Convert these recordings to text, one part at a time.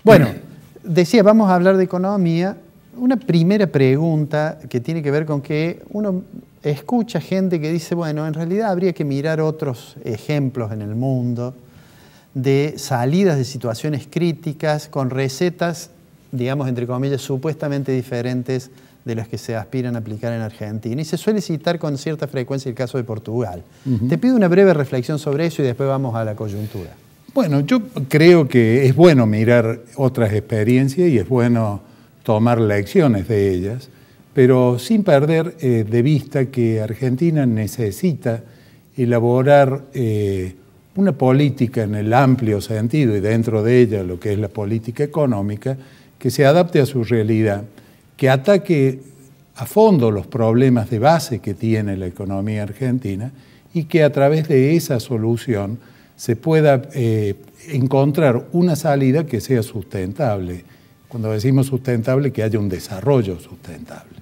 Bueno, decía, vamos a hablar de economía. Una primera pregunta que tiene que ver con que uno escucha gente que dice, bueno, en realidad habría que mirar otros ejemplos en el mundo de salidas de situaciones críticas con recetas, digamos, entre comillas, supuestamente diferentes de las que se aspiran a aplicar en Argentina. Y se suele citar con cierta frecuencia el caso de Portugal. Te pido una breve reflexión sobre eso y después vamos a la coyuntura. Bueno, yo creo que es bueno mirar otras experiencias y es bueno tomar lecciones de ellas, pero sin perder de vista que Argentina necesita elaborar una política en el amplio sentido y dentro de ella lo que es la política económica que se adapte a su realidad, que ataque a fondo los problemas de base que tiene la economía argentina y que a través de esa solución se pueda encontrar una salida que sea sustentable. Cuando decimos sustentable, que haya un desarrollo sustentable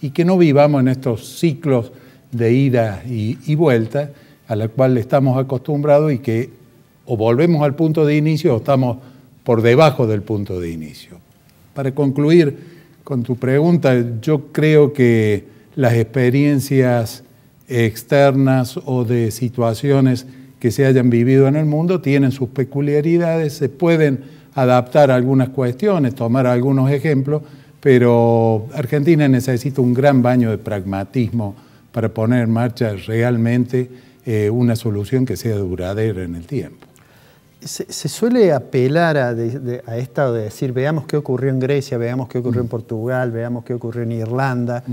y que no vivamos en estos ciclos de ida y vuelta a la cual estamos acostumbrados y que o volvemos al punto de inicio o estamos por debajo del punto de inicio. Para concluir con tu pregunta, yo creo que las experiencias externas o de situaciones que se hayan vivido en el mundo tienen sus peculiaridades, se pueden adaptar a algunas cuestiones, tomar algunos ejemplos, pero Argentina necesita un gran baño de pragmatismo para poner en marcha realmente una solución que sea duradera en el tiempo. Se suele apelar a esto de decir, veamos qué ocurrió en Grecia, veamos qué ocurrió en Portugal, veamos qué ocurrió en Irlanda,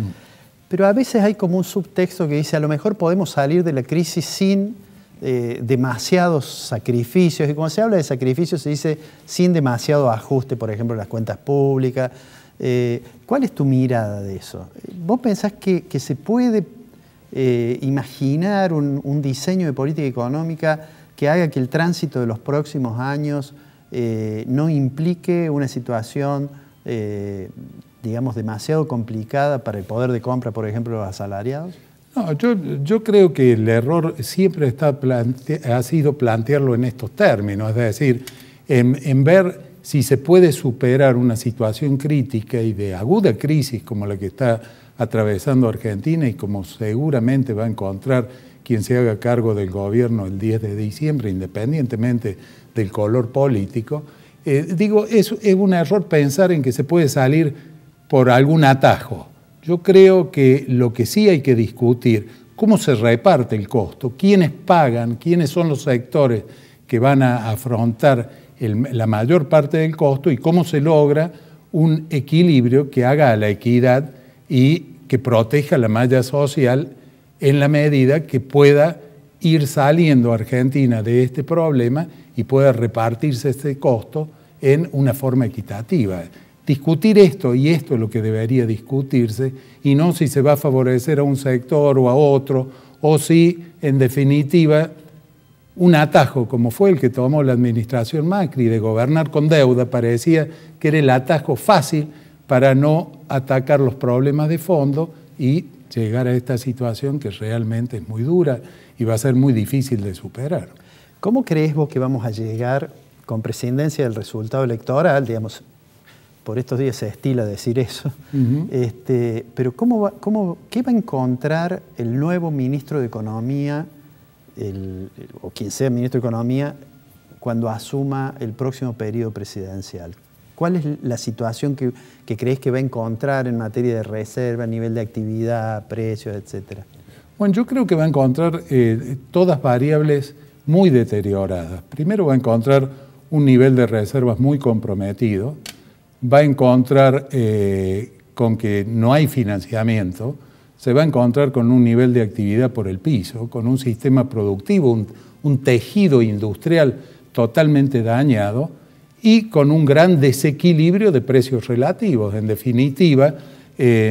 pero a veces hay como un subtexto que dice, a lo mejor podemos salir de la crisis sin demasiados sacrificios, y cuando se habla de sacrificios se dice sin demasiado ajuste, por ejemplo, en las cuentas públicas. ¿Cuál es tu mirada de eso? ¿Vos pensás que se puede imaginar un diseño de política económica que haga que el tránsito de los próximos años no implique una situación, digamos, demasiado complicada para el poder de compra, por ejemplo, de los asalariados? No, yo creo que el error siempre ha sido plantearlo en estos términos, es decir, en ver si se puede superar una situación crítica y de aguda crisis como la que está atravesando Argentina y como seguramente va a encontrar quien se haga cargo del gobierno el 10 de diciembre, independientemente del color político. Digo, es un error pensar en que se puede salir por algún atajo. Yo creo que lo que sí hay que discutir, cómo se reparte el costo, quiénes pagan, quiénes son los sectores que van a afrontar la mayor parte del costo y cómo se logra un equilibrio que haga a la equidad y que proteja la malla social en la medida que pueda ir saliendo Argentina de este problema y pueda repartirse este costo en una forma equitativa. Discutir esto, y esto es lo que debería discutirse, y no si se va a favorecer a un sector o a otro, o si, en definitiva, un atajo, como fue el que tomó la administración Macri, de gobernar con deuda, parecía que era el atajo fácil para no atacar los problemas de fondo y llegar a esta situación que realmente es muy dura y va a ser muy difícil de superar. ¿Cómo crees vos que vamos a llegar, con prescindencia del resultado electoral, digamos, por estos días se estila decir eso, pero ¿qué va a encontrar el nuevo ministro de Economía, o quien sea ministro de Economía, cuando asuma el próximo periodo presidencial? ¿Cuál es la situación que crees que va a encontrar en materia de reserva, nivel de actividad, precios, etcétera? Bueno, yo creo que va a encontrar todas variables muy deterioradas. Primero va a encontrar un nivel de reservas muy comprometido, va a encontrar con que no hay financiamiento, se va a encontrar con un nivel de actividad por el piso, con un sistema productivo, un tejido industrial totalmente dañado y con un gran desequilibrio de precios relativos. En definitiva,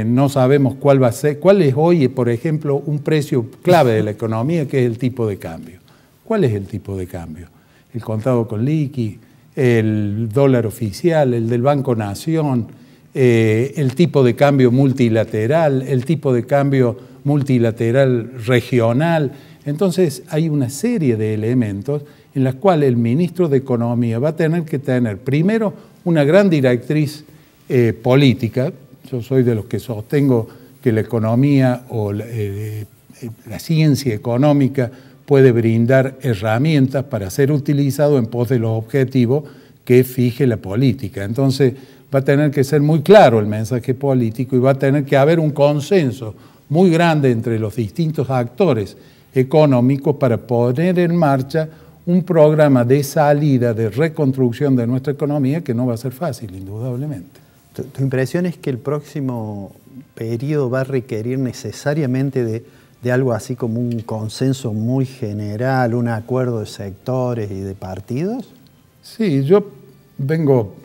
no sabemos cuál es hoy, por ejemplo, un precio clave de la economía, que es el tipo de cambio. ¿Cuál es el tipo de cambio? El contado con liqui, el dólar oficial, el del Banco Nación, el tipo de cambio multilateral, el tipo de cambio multilateral regional. Entonces hay una serie de elementos en los cuales el ministro de Economía va a tener que tener primero una gran directriz política. Yo soy de los que sostengo que la economía o la ciencia económica puede brindar herramientas para ser utilizado en pos de los objetivos que fije la política. Entonces va a tener que ser muy claro el mensaje político y va a tener que haber un consenso muy grande entre los distintos actores económicos para poner en marcha un programa de salida, de reconstrucción de nuestra economía que no va a ser fácil, indudablemente. ¿Tu impresión es que el próximo periodo va a requerir necesariamente de algo así como un consenso muy general, un acuerdo de sectores y de partidos? Sí, yo vengo,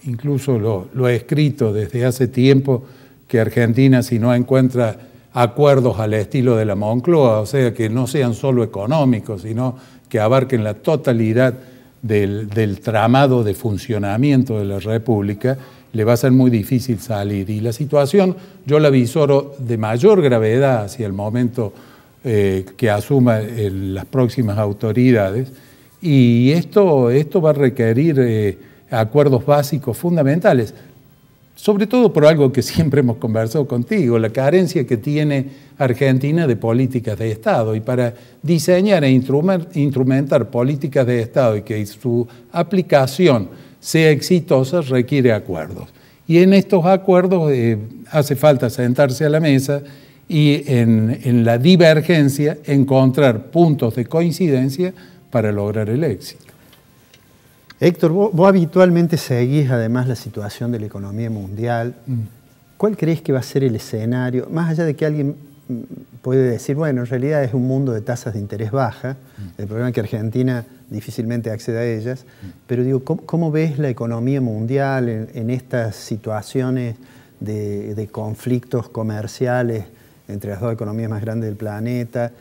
incluso lo he escrito desde hace tiempo, que Argentina, si no encuentra acuerdos al estilo de la Moncloa, o sea, que no sean solo económicos, sino que abarquen la totalidad del tramado de funcionamiento de la República, le va a ser muy difícil salir. Y la situación yo la visoro de mayor gravedad hacia el momento que asuma las próximas autoridades, y esto va a requerir acuerdos básicos fundamentales, sobre todo por algo que siempre hemos conversado contigo, la carencia que tiene Argentina de políticas de Estado, y para diseñar e instrumentar políticas de Estado y que su aplicación sea exitosa requiere acuerdos. Y en estos acuerdos hace falta sentarse a la mesa y en la divergencia encontrar puntos de coincidencia para lograr el éxito. Héctor, vos habitualmente seguís además la situación de la economía mundial. ¿Cuál crees que va a ser el escenario? Más allá de que alguien puede decir, bueno, en realidad es un mundo de tasas de interés baja, el problema es que Argentina difícilmente accede a ellas, pero digo, ¿cómo ves la economía mundial en estas situaciones de conflictos comerciales entre las dos economías más grandes del planeta?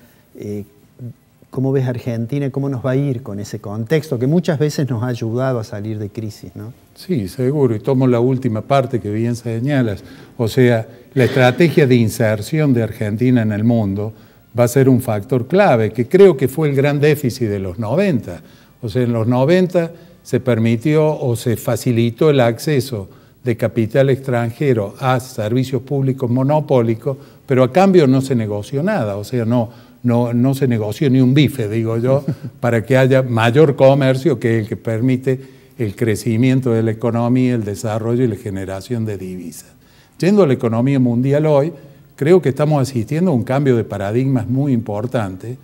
¿Cómo ves Argentina? ¿Cómo nos va a ir con ese contexto que muchas veces nos ha ayudado a salir de crisis, ¿no? Sí, seguro, y tomo la última parte que bien señalas. O sea, la estrategia de inserción de Argentina en el mundo va a ser un factor clave, que creo que fue el gran déficit de los 90. O sea, en los 90 se permitió o se facilitó el acceso de capital extranjero a servicios públicos monopólicos, pero a cambio no se negoció nada, o sea, no se negoció ni un bife, digo yo, para que haya mayor comercio, que es el que permite el crecimiento de la economía, el desarrollo y la generación de divisas. Yendo a la economía mundial hoy, creo que estamos asistiendo a un cambio de paradigmas muy importante,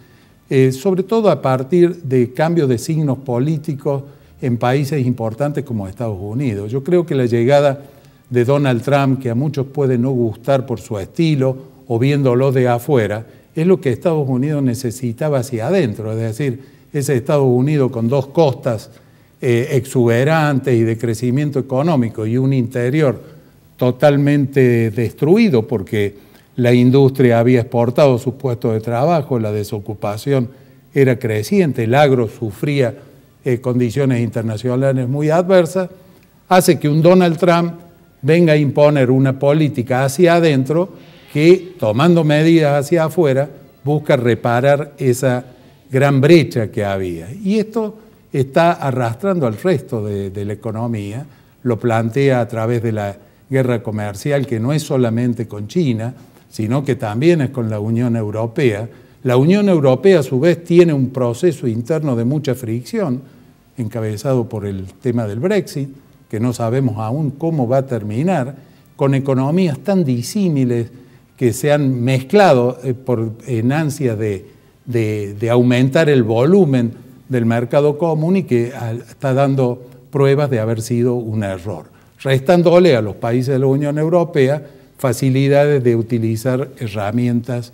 sobre todo a partir de cambios de signos políticos en países importantes como Estados Unidos. Yo creo que la llegada de Donald Trump, que a muchos puede no gustar por su estilo o viéndolo de afuera, es lo que Estados Unidos necesitaba hacia adentro, es decir, ese Estados Unidos con dos costas exuberantes y de crecimiento económico y un interior totalmente destruido porque la industria había exportado sus puestos de trabajo, la desocupación era creciente, el agro sufría condiciones internacionales muy adversas, hace que un Donald Trump venga a imponer una política hacia adentro que, tomando medidas hacia afuera, busca reparar esa gran brecha que había. Y esto está arrastrando al resto de la economía, lo plantea a través de la guerra comercial, que no es solamente con China, sino que también es con la Unión Europea. La Unión Europea, a su vez, tiene un proceso interno de mucha fricción, encabezado por el tema del Brexit, que no sabemos aún cómo va a terminar, con economías tan disímiles que se han mezclado en ansias de aumentar el volumen del mercado común y que está dando pruebas de haber sido un error, restándole a los países de la Unión Europea facilidades de utilizar herramientas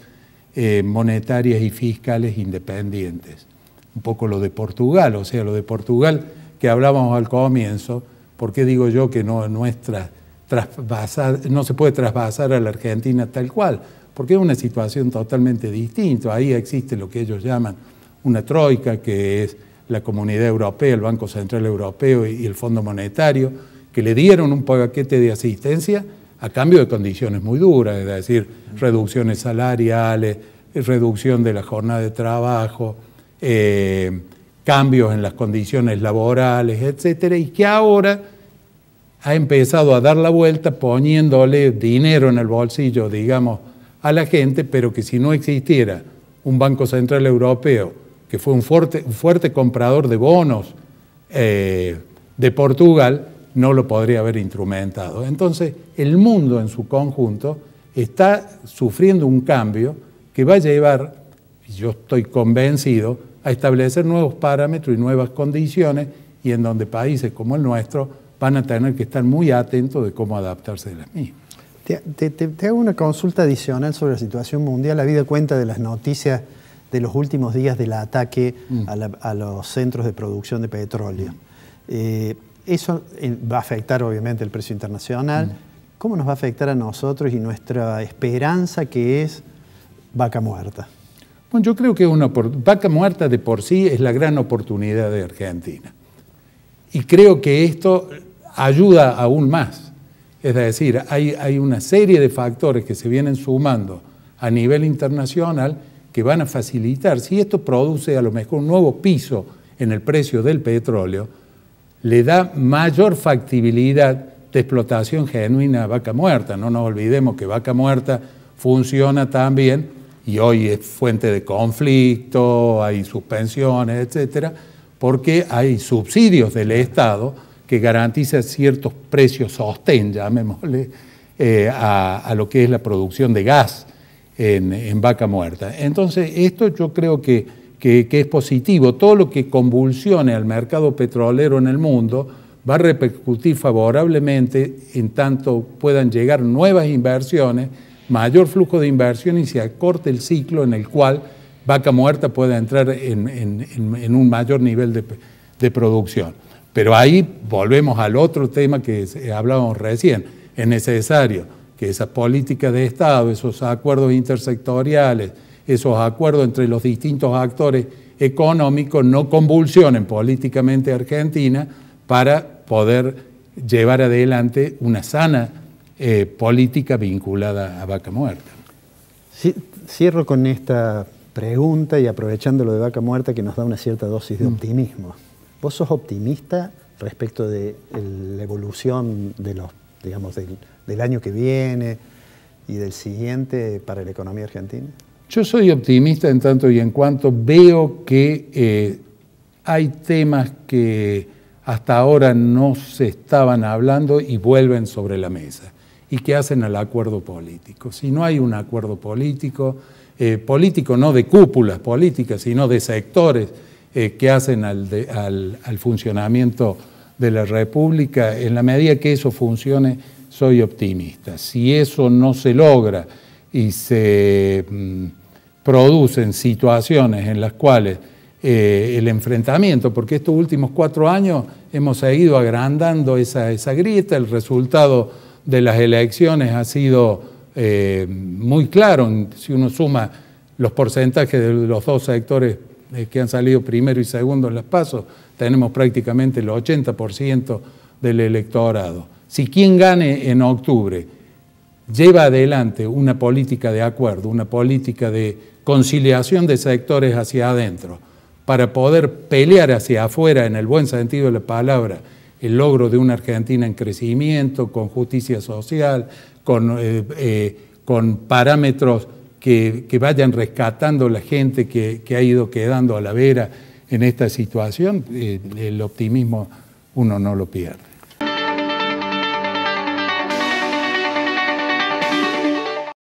monetarias y fiscales independientes. Un poco lo de Portugal, o sea, lo de Portugal que hablábamos al comienzo, ¿por qué digo yo que no se puede trasvasar a la Argentina tal cual? Porque es una situación totalmente distinta. Ahí existe lo que ellos llaman una troika, que es la Comunidad Europea, el Banco Central Europeo y el Fondo Monetario, que le dieron un paquete de asistencia a cambio de condiciones muy duras, es decir, reducciones salariales, reducción de la jornada de trabajo, cambios en las condiciones laborales, etcétera, y que ahora ha empezado a dar la vuelta poniéndole dinero en el bolsillo, digamos, a la gente, pero que si no existiera un Banco Central Europeo, que fue un fuerte comprador de bonos de Portugal, no lo podría haber instrumentado. Entonces, el mundo en su conjunto está sufriendo un cambio que va a llevar, yo estoy convencido, a establecer nuevos parámetros y nuevas condiciones, y en donde países como el nuestro van a tener que estar muy atentos de cómo adaptarse de las mismas. Te hago una consulta adicional sobre la situación mundial. Habida cuenta de las noticias de los últimos días del ataque a los centros de producción de petróleo. Eso va a afectar obviamente el precio internacional. ¿Cómo nos va a afectar a nosotros y nuestra esperanza, que es vaca muerta? Bueno, yo creo que vaca muerta de por sí es la gran oportunidad de Argentina. Y creo que esto ayuda aún más. Es decir, hay una serie de factores que se vienen sumando a nivel internacional que van a facilitar. Si esto produce a lo mejor un nuevo piso en el precio del petróleo, le da mayor factibilidad de explotación genuina a vaca muerta. No nos olvidemos que vaca muerta funciona también y hoy es fuente de conflicto, hay suspensiones, etcétera, porque hay subsidios del Estado que garantizan ciertos precios sostén, llamémosle, a lo que es la producción de gas en vaca muerta. Entonces, esto yo creo que es positivo. Todo lo que convulsione al mercado petrolero en el mundo va a repercutir favorablemente en tanto puedan llegar nuevas inversiones, mayor flujo de inversión y se acorte el ciclo en el cual vaca muerta pueda entrar en un mayor nivel de producción. Pero ahí volvemos al otro tema que hablábamos recién. Es necesario que esas políticas de Estado, esos acuerdos intersectoriales, esos acuerdos entre los distintos actores económicos no convulsionen políticamente a Argentina para poder llevar adelante una sana política vinculada a vaca muerta. Sí, cierro con esta pregunta y aprovechando lo de vaca muerta que nos da una cierta dosis de optimismo. ¿Vos sos optimista respecto de la evolución de del año que viene y del siguiente para la economía argentina? Yo soy optimista en tanto y en cuanto veo que hay temas que hasta ahora no se estaban hablando y vuelven sobre la mesa y que hacen al acuerdo político. Si no hay un acuerdo político, político no de cúpulas políticas, sino de sectores que hacen al funcionamiento de la República, en la medida que eso funcione, soy optimista. Si eso no se logra y se producen situaciones en las cuales el enfrentamiento, porque estos últimos 4 años hemos seguido agrandando esa grieta, el resultado de las elecciones ha sido muy claro. Si uno suma los porcentajes de los dos sectores que han salido primero y segundo en las PASO, tenemos prácticamente el 80% del electorado. Si quien gane en octubre lleva adelante una política de acuerdo, una política de conciliación de sectores hacia adentro, para poder pelear hacia afuera, en el buen sentido de la palabra, el logro de una Argentina en crecimiento, con justicia social, con parámetros que vayan rescatando la gente que ha ido quedando a la vera en esta situación, el optimismo uno no lo pierde.